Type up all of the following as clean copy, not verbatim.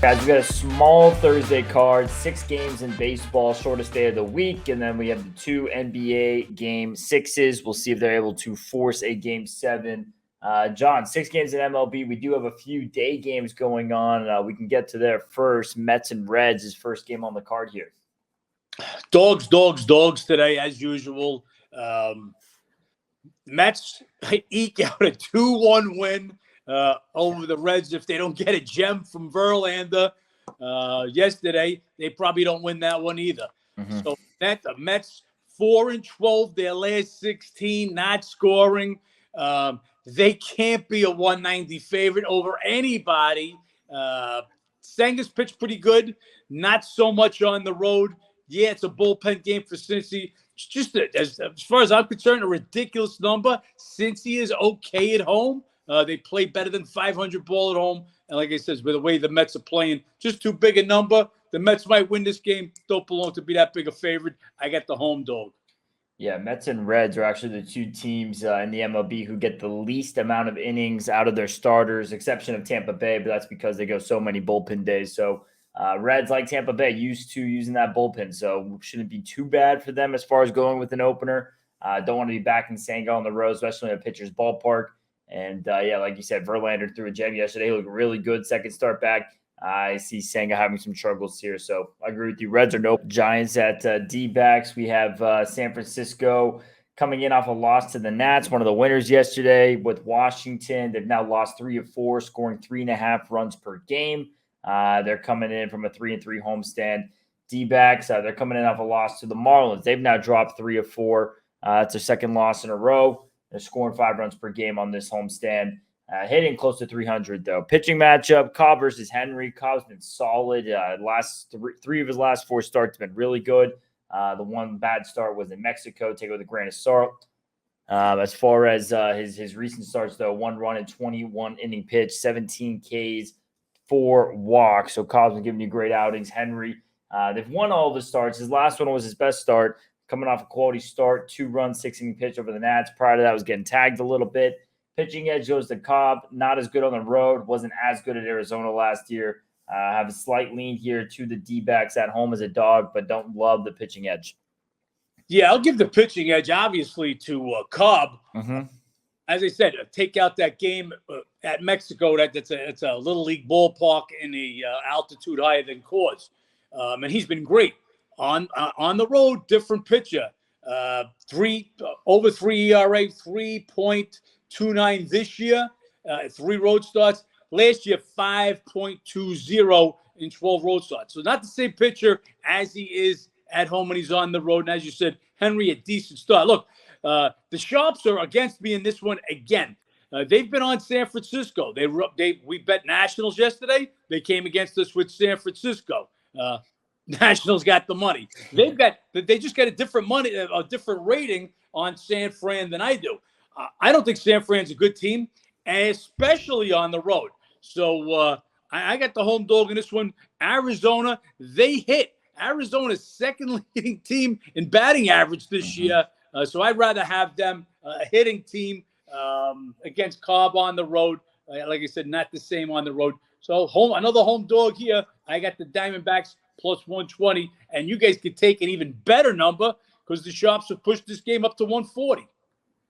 Guys, we got a small Thursday card, 6 games in baseball, shortest day of the week, and then we have the 2 NBA game 6s. We'll see if they're able to force a game 7. John, 6 games in MLB. We do have a few day games going on. We can get to there first. Mets and Reds is first game on the card here. Dogs today, as usual. Mets eke out a 2-1 win over the Reds if they don't get a gem from Verlander yesterday. They probably don't win that one either. So the Mets 4-12, their last 16, not scoring. They can't be a 190 favorite over anybody. Senga's pitched pretty good, not so much on the road. Yeah, it's a bullpen game for Cincy. It's just, as far as I'm concerned, a ridiculous number. Cincy is okay at home. They play better than 500 ball at home. And like I said, with the way the Mets are playing, just too big a number. The Mets might win this game. Don't belong to be that big a favorite. I got the home dog. Yeah, Mets and Reds are actually the 2 teams in the MLB who get the least amount of innings out of their starters, exception of Tampa Bay, but that's because they go so many bullpen days. So Reds, like Tampa Bay, used to using that bullpen, so shouldn't be too bad for them as far as going with an opener. Don't want to be backing Senga on the road, especially in a pitcher's ballpark. And, yeah, like you said, Verlander threw a gem yesterday. He looked really good second start back. I see Senga having some struggles here, so I agree with you. Reds are no Giants at D-backs. We have San Francisco coming in off a loss to the Nats, one of the winners yesterday with Washington. They've now lost 3 of 4, scoring 3.5 runs per game. They're coming in from a 3-3 homestand. D-backs, they're coming in off a loss to the Marlins. They've now dropped 3 of 4. It's their second loss in a row. They're scoring 5 runs per game on this homestand. Hitting close to 300, though. Pitching matchup, Cobb versus Henry. Cobb's been solid. Last three of his last 4 starts have been really good. The one bad start was in Mexico. Take it with a grain of salt. As far as his recent starts, though, 1 run in 21 inning pitch, 17 Ks, 4 walks. So Cobb's been giving you great outings. Henry, they've won all of his starts. His last one was his best start, coming off a quality start, 2 runs, 6 inning pitch over the Nats. Prior to that, was getting tagged a little bit. Pitching edge goes to Cobb. Not as good on the road. Wasn't as good at Arizona last year. Have a slight lean here to the D-backs at home as a dog, but don't love the pitching edge. Yeah, I'll give the pitching edge, obviously, to Cobb. As I said, take out that game at Mexico. It's a little league ballpark in the altitude higher than Coors. And he's been great. On the road, different pitcher. Over 3 ERA, 3.29 this year, 3 road starts. Last year, 5.20 in 12 road starts. So not the same pitcher as he is at home when he's on the road. And as you said, Henry, a decent start. Look, the Sharps are against me in this one again. They've been on San Francisco. We bet Nationals yesterday. They came against us with San Francisco. Nationals got the money. They just got a different rating on San Fran than I do. I don't think San Fran's a good team, especially on the road. So I got the home dog in this one. Arizona, they hit. Arizona's second leading team in batting average this year. So I'd rather have them a hitting team against Cobb on the road. Like I said, not the same on the road. So another home dog here. I got the Diamondbacks plus 120. And you guys could take an even better number because the Sharps have pushed this game up to 140.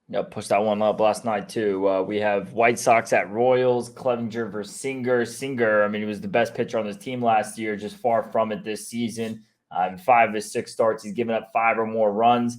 Yeah, pushed that one up last night, too. We have White Sox at Royals, Clevinger versus Singer. Singer, I mean, he was the best pitcher on this team last year, just far from it this season. In 5 of his 6 starts, he's given up 5 or more runs.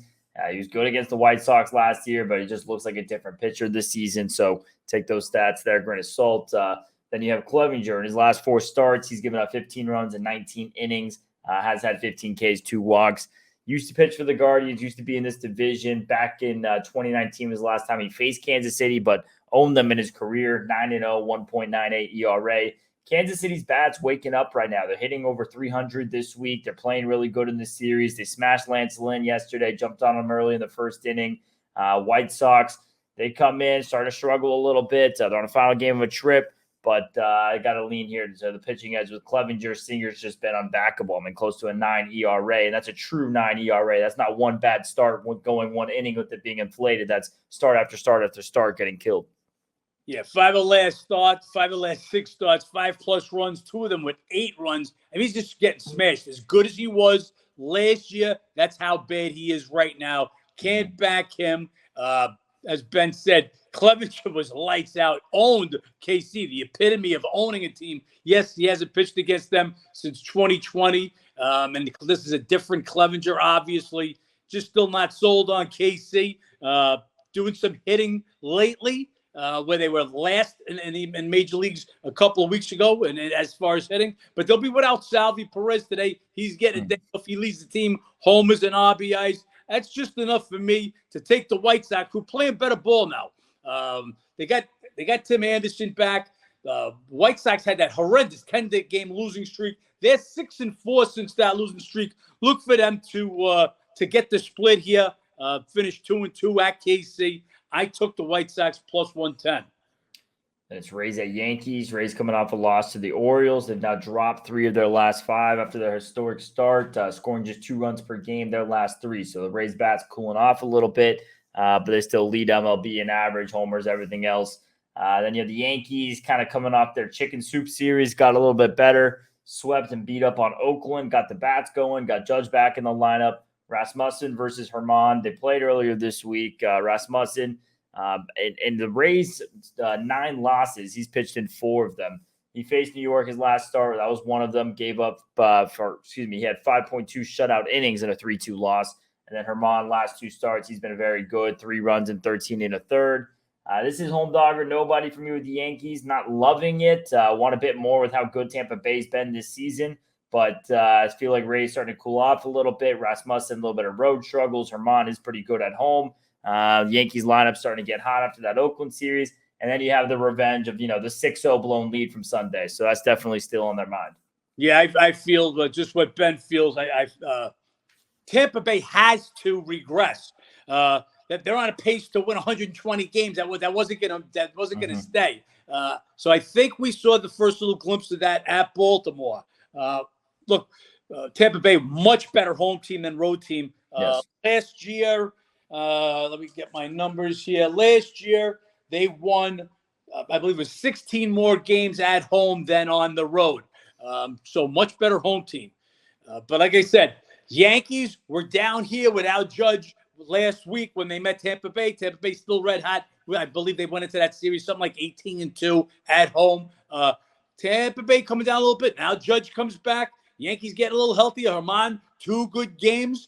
He was good against the White Sox last year, but he just looks like a different pitcher this season. So take those stats there, grain of salt. Then you have Clevinger. In his last 4 starts, he's given up 15 runs in 19 innings, has had 15 Ks, 2 walks. Used to pitch for the Guardians, used to be in this division. Back in 2019 was the last time he faced Kansas City, but owned them in his career, 9-0, 1.98 ERA. Kansas City's bats waking up right now. They're hitting over 300 this week. They're playing really good in this series. They smashed Lance Lynn yesterday, jumped on him early in the first inning. White Sox, they come in, start to struggle a little bit. They're on a final game of a trip. But I got to lean here to the pitching edge with Clevinger. Singer's just been unbackable. I mean, close to a 9 ERA, and that's a true 9 ERA. That's not one bad start going 1 inning with it being inflated. That's start after start after start getting killed. Yeah, 5 of last starts, 5 of last 6 starts, 5+ runs, 2 of them with 8 runs. I mean, he's just getting smashed. As good as he was last year, that's how bad he is right now. Can't back him. As Ben said, Clevenger was lights out, owned KC, the epitome of owning a team. Yes, he hasn't pitched against them since 2020, and this is a different Clevenger, obviously. Just still not sold on KC. Doing some hitting lately. Where they were last in major leagues a couple of weeks ago, and as far as hitting, but they'll be without Salvi Perez today. He's getting a day off. He leads the team homers and RBIs. That's just enough for me to take the White Sox, who are playing better ball now. They got Tim Anderson back. White Sox had that horrendous 10-game losing streak. They're 6-4 since that losing streak. Look for them to get the split here. Finish 2-2 at KC. I took the White Sox plus 110. And it's Rays at Yankees. Rays coming off a loss to the Orioles. They've now dropped 3 of their last 5 after their historic start, scoring just 2 runs per game their last 3. So the Rays bats cooling off a little bit, but they still lead MLB in average, homers, everything else. Then you have the Yankees kind of coming off their chicken soup series, got a little bit better, swept and beat up on Oakland, got the bats going, got Judge back in the lineup. Rasmussen versus Herman. They played earlier this week. Rasmussen and the Rays, 9 losses. He's pitched in 4 of them. He faced New York his last start. That was one of them. He had 5.2 shutout innings in a 3-2 loss. And then Herman, last 2 starts, he's been very good. 3 runs and 13 1/3. This is home dog or nobody for me with the Yankees. Not loving it. Want a bit more with how good Tampa Bay's been this season. But I feel like Ray's starting to cool off a little bit. Rasmussen, a little bit of road struggles. Herman is pretty good at home. The Yankees lineup starting to get hot after that Oakland series. And then you have the revenge of, the 6-0 blown lead from Sunday. So that's definitely still on their mind. Yeah, I feel just what Ben feels. Tampa Bay has to regress. That they're on a pace to win 120 games. That wasn't gonna stay. So I think we saw the first little glimpse of that at Baltimore. Look, Tampa Bay, much better home team than road team. Yes. Last year, let me get my numbers here. Last year, they won, I believe it was 16 more games at home than on the road. So much better home team. But like I said, Yankees were down here without Judge last week when they met Tampa Bay. Tampa Bay still red hot. I believe they went into that series something like 18-2 at home. Tampa Bay coming down a little bit. Now Judge comes back. Yankees get a little healthier. Herman, 2 good games.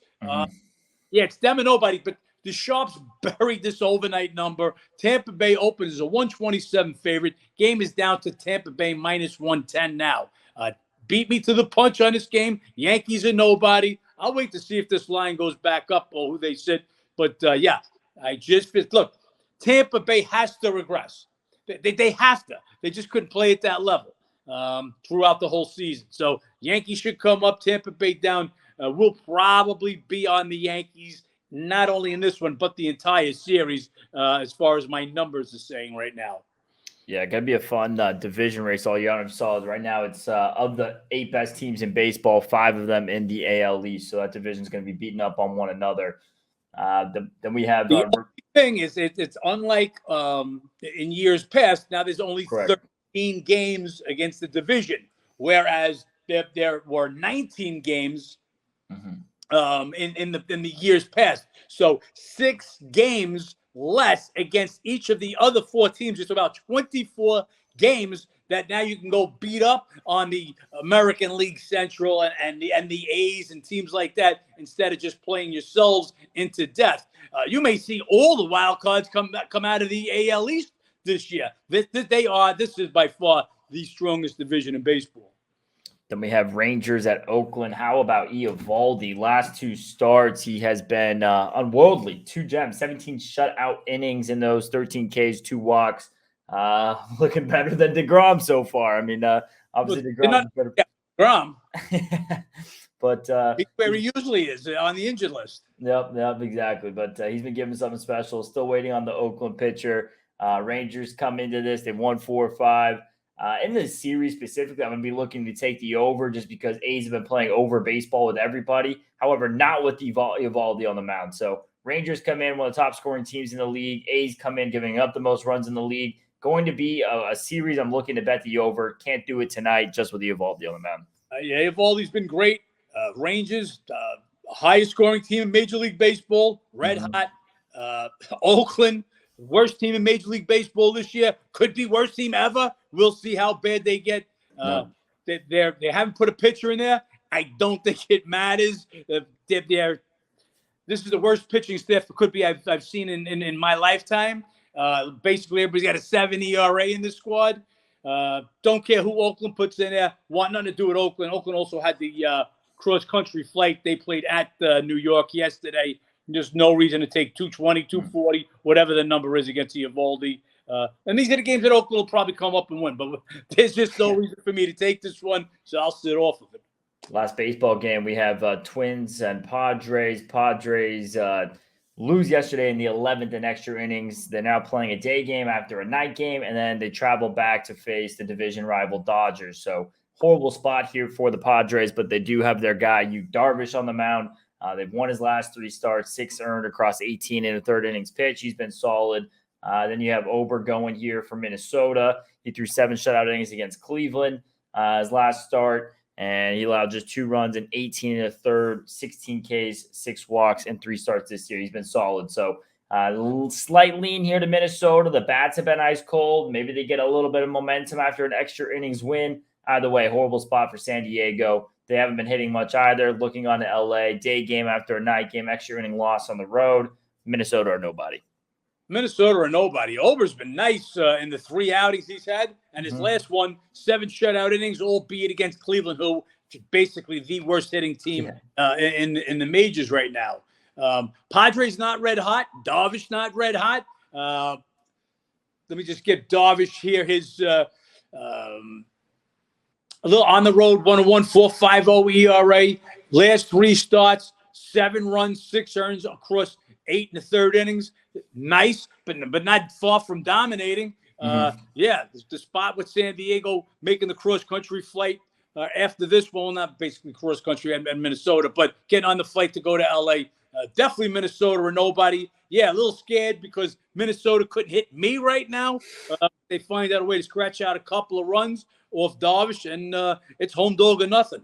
It's them and nobody, but the Sharps buried this overnight number. Tampa Bay opens as a 127 favorite. Game is down to Tampa Bay minus 110 now. Beat me to the punch on this game. Yankees are nobody. I'll wait to see if this line goes back up or who they sit. But, look, Tampa Bay has to regress. They have to. They just couldn't play at that level throughout the whole season. So Yankees should come up, Tampa Bay down. We'll probably be on the Yankees, not only in this one, but the entire series, as far as my numbers are saying right now. Yeah, going to be a fun division race all year. I saw right now it's of the 8 best teams in baseball, 5 of them in the AL East. So that division is going to be beating up on one another. Then we have the thing is it's unlike in years past. Now there's only 13 games against the division, whereas there were 19 games in the years past. So 6 games less against each of the other 4 teams. It's about 24 games that now you can go beat up on the American League Central and the A's and teams like that instead of just playing yourselves into death. You may see all the wild cards come out of the AL East this year. This is by far the strongest division in baseball. Then we have Rangers at Oakland. How about Eovaldi? Last 2 starts, he has been unworldly. 2 gems, 17 shutout innings in those, 13 Ks, 2 walks. Looking better than DeGrom so far. I mean, obviously DeGrom is better. DeGrom. But where he usually is on the injured list. Yep, exactly. But he's been given something special. Still waiting on the Oakland pitcher. Rangers come into this. They've won 4 or 5. In this series specifically, I'm going to be looking to take the over just because A's have been playing over baseball with everybody. However, not with Eovaldi on the mound. So Rangers come in, one of the top scoring teams in the league. A's come in giving up the most runs in the league. going to be a series I'm looking to bet the over. Can't do it tonight just with the Eovaldi on the mound. Yeah, Eovaldi's been great. Rangers, highest scoring team in Major League Baseball, red hot. Oakland, worst team in Major League Baseball this year. Could be worst team ever. We'll see how bad they get. They haven't put a pitcher in there. I don't think it matters. This is the worst pitching staff it could be I've seen in my lifetime. Basically, everybody's got a 7 ERA in this squad. Don't care who Oakland puts in there. Want nothing to do with Oakland. Oakland also had the cross-country flight. They played at New York yesterday. There's no reason to take 220, 240, whatever the number is against Eovaldi. And these are the games that Oakland will probably come up and win. But there's just no reason for me to take this one, so I'll sit off of it. Last baseball game, we have Twins and Padres. Padres lose yesterday in the 11th in extra innings. They're now playing a day game after a night game, and then they travel back to face the division rival Dodgers. So horrible spot here for the Padres, but they do have their guy, Yu Darvish, on the mound. They've won his last 3 starts, 6 earned across 18 in the third innings pitch. He's been solid. Then you have Ober going here for Minnesota. He threw 7 shutout innings against Cleveland his last start, and he allowed just 2 runs in 18 in the third, 16 Ks, 6 walks, and 3 starts this year. He's been solid. So slight lean here to Minnesota. The bats have been ice cold. Maybe they get a little bit of momentum after an extra innings win. Either way, horrible spot for San Diego. They haven't been hitting much either. Looking on to LA, day game after a night game, extra inning loss on the road. Minnesota or nobody. Minnesota or nobody. Ober's been nice in the 3 outings he's had, and his last one, 7 shutout innings, albeit against Cleveland, who is basically the worst hitting team in the majors right now. Padres not red hot. Darvish not red hot. Let me just get Darvish here. His a little on the road, 1-1, 4.50 ERA. Last 3 starts, 7 runs, 6 earns across 8 in the third innings. Nice, but not far from dominating. Yeah, the spot with San Diego making the cross-country flight after this one, not basically cross-country and Minnesota, but getting on the flight to go to L.A. Definitely Minnesota or nobody. Yeah, a little scared because Minnesota couldn't hit me right now. They find out a way to scratch out a couple of runs off Darvish, and it's home dog or nothing.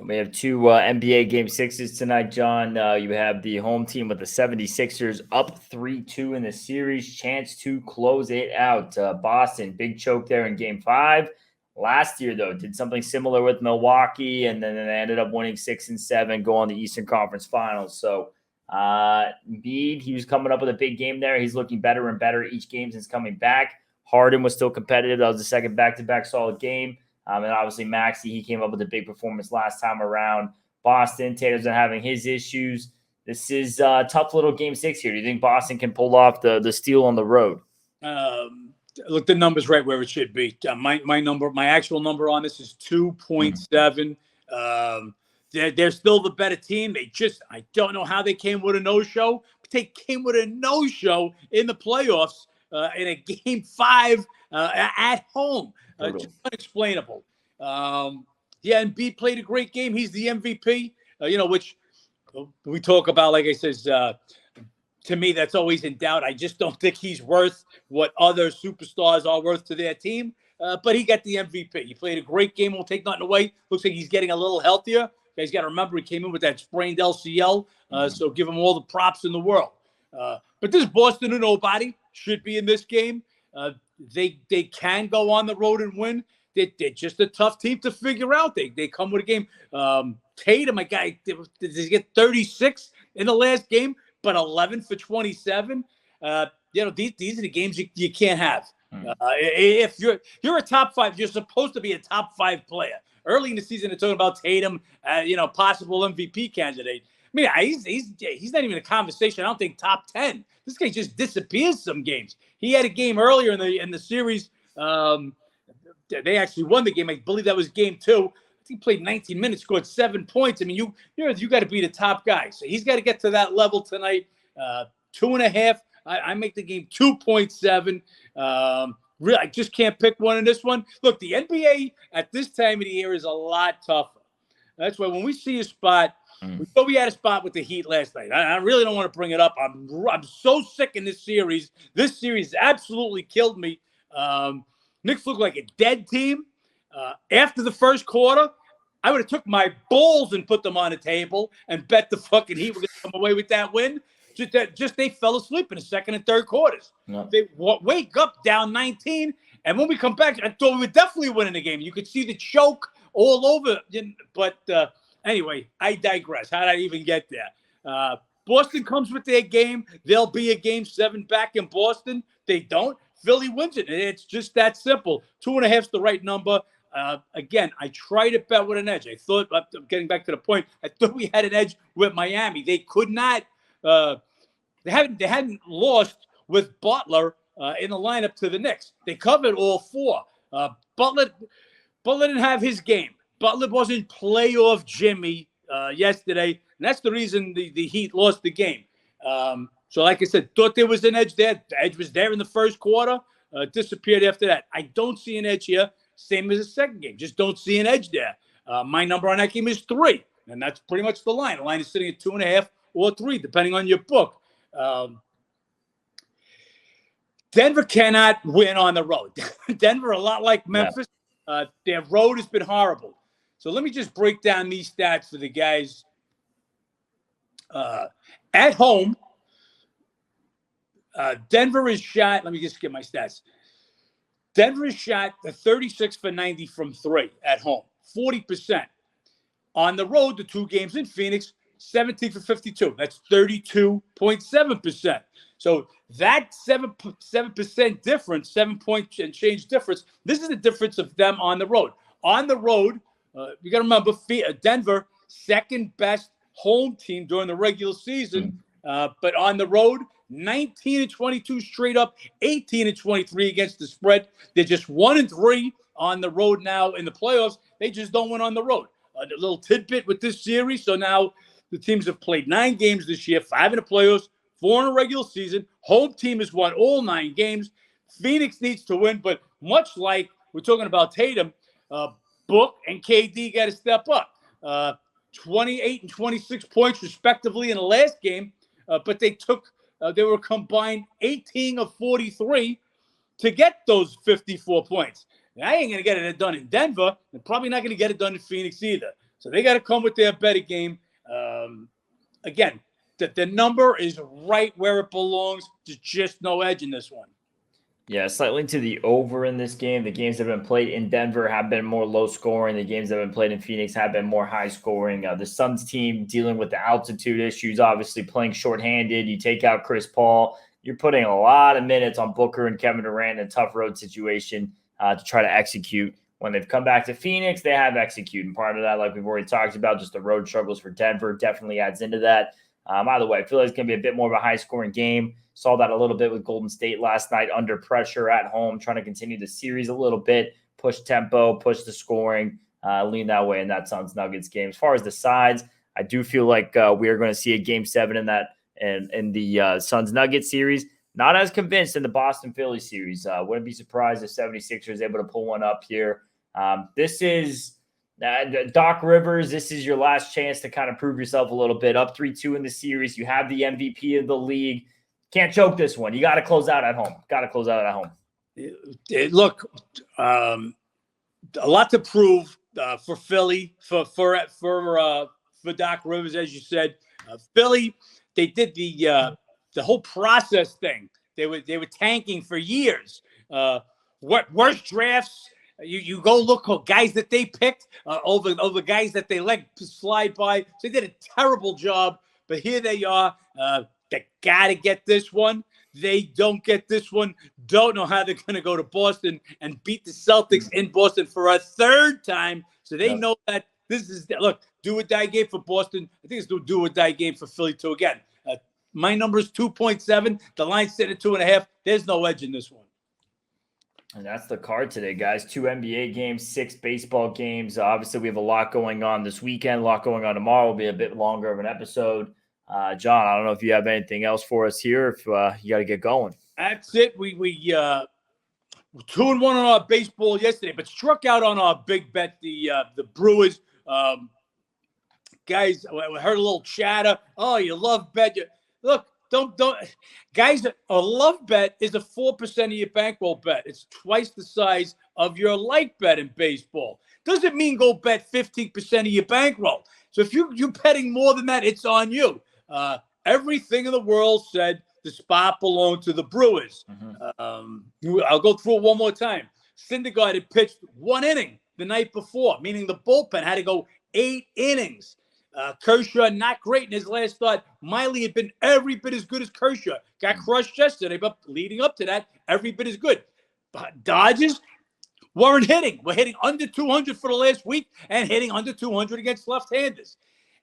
We have 2 NBA Game 6s tonight, John. You have the home team with the 76ers up 3-2 in the series. Chance to close it out. Boston, big choke there in Game 5. Last year, though, did something similar with Milwaukee, and then they ended up winning 6 and 7, go on the Eastern Conference Finals. So Embiid, he was coming up with a big game there. He's looking better and better each game since coming back. Harden was still competitive. That was the second back-to-back solid game. And obviously, Maxey, he came up with a big performance last time around. Boston, Tatum's been having his issues. This is a tough little Game 6 here. Do you think Boston can pull off the steal on the road? Look, the number's right where it should be. My actual number on this is 2.7. They're still the better team. I don't know how they came with a no-show. But they came with a no-show in the playoffs in a Game 5 at home. Just unexplainable. Yeah, and B played a great game. He's the MVP, which we talk about, like I says, to me, that's always in doubt. I just don't think he's worth what other superstars are worth to their team. But he got the MVP. He played a great game. Won't take nothing away. Looks like he's getting a little healthier. You guys got to remember he came in with that sprained LCL. So give him all the props in the world. But this Boston or nobody should be in this game. They can go on the road and win. They're just a tough team to figure out. They come with a game. Tatum, my guy, did he get 36 in the last game, but 11 for 27? These are the games you can't have. If you're a top 5, you're supposed to be a top 5 player. Early in the season, they're talking about Tatum, possible MVP candidate. I mean, he's not even a conversation. I don't think top 10. This guy just disappears some games. He had a game earlier in the series. They actually won the game. I believe that was Game 2. I think he played 19 minutes, scored 7 points. I mean, you got to be the top guy. So he's got to get to that level tonight. 2.5. I make the game 2.7. Really, I just can't pick one in this one. Look, the NBA at this time of the year is a lot tougher. That's why when we see a spot, we had a spot with the Heat last night. I really don't want to bring it up. I'm so sick in this series. This series absolutely killed me. Knicks look like a dead team. After the first quarter, I would have took my balls and put them on the table and bet the fucking Heat were going to come away with that win. Just they fell asleep in the second and third quarters. No. They wake up down 19, and when we come back, I thought we were definitely winning the game. You could see the choke all over. But anyway, I digress. How did I even get there? Boston comes with their game. There'll be a game 7 back in Boston. They don't. Philly wins it. It's just that simple. 2.5 is the right number. Again, I tried to bet with an edge. I thought, getting back to the point, I thought we had an edge with Miami. They could not. They hadn't lost with Butler in the lineup to the Knicks. They covered all 4. Butler didn't have his game. Butler wasn't playoff Jimmy yesterday, and that's the reason the Heat lost the game. So, like I said, thought there was an edge there. The edge was there in the first quarter. Disappeared after that. I don't see an edge here. Same as the second game. Just don't see an edge there. My number on that game is 3, and that's pretty much the line. The line is sitting at 2.5 or 3, depending on your book. Denver cannot win on the road. Denver, a lot like Memphis, their road has been horrible. So let me just break down these stats for the guys. At home, Denver is shot. Let me just get my stats. Denver is shot 36 for 90 from 3 at home, 40%. On the road, the 2 games in Phoenix, 17 for 52. That's 32.7%. So that 7% difference, 7 point and change difference, this is the difference of them on the road. On the road, you got to remember, Denver, second best home team during the regular season, but on the road, 19-22 straight up, 18-23 against the spread. They're just 1-3 on the road now in the playoffs. They just don't win on the road. A little tidbit with this series. So now the teams have played 9 games this year, 5 in the playoffs, 4 in a regular season. Home team has won all 9 games. Phoenix needs to win, but much like we're talking about Tatum, Book and KD got to step up. 28 and 26 points respectively in the last game, but they were combined 18 of 43 to get those 54 points. Now, I ain't going to get it done in Denver, and probably not going to get it done in Phoenix either. So they got to come with their better game. Again, the number is right where it belongs. There's just no edge in this one. Yeah, slightly to the over in this game. The games that have been played in Denver have been more low scoring. The games that have been played in Phoenix have been more high scoring. The Suns team dealing with the altitude issues, obviously playing shorthanded. You take out Chris Paul, you're putting a lot of minutes on Booker and Kevin Durant in a tough road situation to try to execute. When they've come back to Phoenix, they have executed. And part of that, like we've already talked about, just the road struggles for Denver definitely adds into that. Either way, I feel like it's going to be a bit more of a high-scoring game. Saw that a little bit with Golden State last night, under pressure at home, trying to continue the series a little bit, push tempo, push the scoring, lean that way in that Suns-Nuggets game. As far as the sides, I do feel like we are going to see a Game 7 in that in the Suns-Nuggets series. Not as convinced in the Boston-Philly series. Wouldn't be surprised if 76ers is able to pull one up here. This is Doc Rivers. This is your last chance to kind of prove yourself a little bit. Up 3-2 in the series. You have the MVP of the league. Can't choke this one. You got to close out at home. Look, a lot to prove for Philly, for Doc Rivers, as you said. Philly, they did the whole process thing. They were tanking for years. What worst drafts? You go look at guys that they picked over guys that they let slide by. So they did a terrible job. But here they are. They got to get this one. They don't get this one. Don't know how they're going to go to Boston and beat the Celtics in Boston for a 3rd time. So they know that this is, look, do or die game for Boston. I think it's the do or die game for Philly too. Again, my number is 2.7. The line's sitting at 2.5. There's no edge in this one. And that's the card today, guys. 2 NBA games, 6 baseball games. Obviously, we have a lot going on this weekend, a lot going on tomorrow. Will be a bit longer of an episode. John, I don't know if you have anything else for us here. If you got to get going. That's it. We 2-1 on our baseball yesterday, but struck out on our big bet, the Brewers. Guys, I heard a little chatter. Oh, you love bet. Look, guys. A love bet is a 4% of your bankroll bet. It's twice the size of your like bet in baseball. Doesn't mean go bet 15% of your bankroll. So if you're betting more than that, it's on you. Everything in the world said the spot belonged to the Brewers. I'll go through it one more time. Syndergaard had pitched 1 inning the night before, meaning the bullpen had to go 8 innings. Kershaw, not great in his last start. Miley had been every bit as good as Kershaw. Got crushed yesterday, but leading up to that, every bit as good. But Dodgers weren't hitting. We're hitting under 200 for the last week and hitting under 200 against left-handers.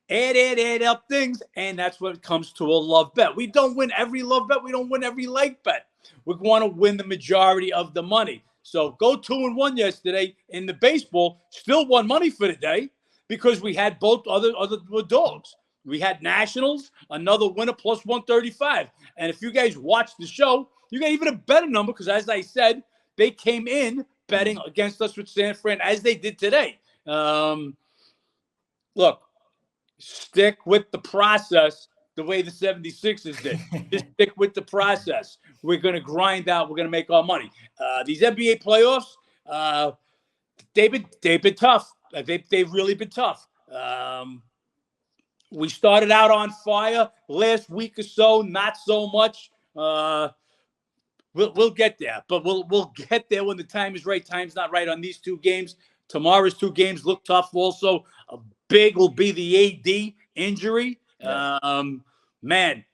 Add up things, and that's what comes to a love bet. We don't win every love bet. We don't win every like bet. We want to win the majority of the money. So go 2-1 yesterday in the baseball. Still won money for the day because we had both other dogs. We had Nationals, another winner, plus 135. And if you guys watch the show, you got even a better number because, as I said, they came in betting against us with San Fran as they did today. Look, stick with the process the way the 76ers did. Just stick with the process. We're going to grind out. We're going to make our money. These NBA playoffs, they've been tough. They've really been tough. We started out on fire last week or so, not so much. We'll get there, but we'll get there when the time is right. Time's not right on these 2 games. Tomorrow's 2 games look tough also. A big will be the AD injury. Man,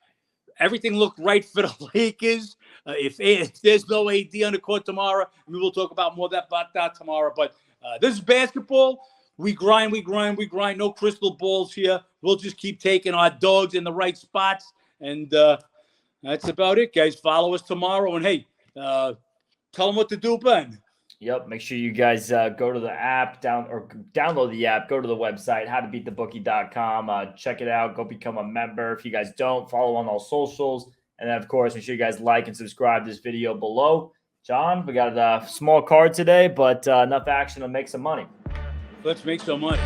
everything looked right for the Lakers. If there's no AD on the court tomorrow, we will talk about more about that tomorrow. But this is basketball. We grind. No crystal balls here. We'll just keep taking our dogs in the right spots. And that's about it, guys. Follow us tomorrow. And, hey, tell them what to do, Ben. Yep. Make sure you guys go to the app, download the app, go to the website, howtobeatthebookie.com. Check it out. Go become a member. If you guys don't, follow on all socials. And then, of course, make sure you guys like and subscribe to this video below. John, we got a small card today, but enough action to make some money. Let's make some money.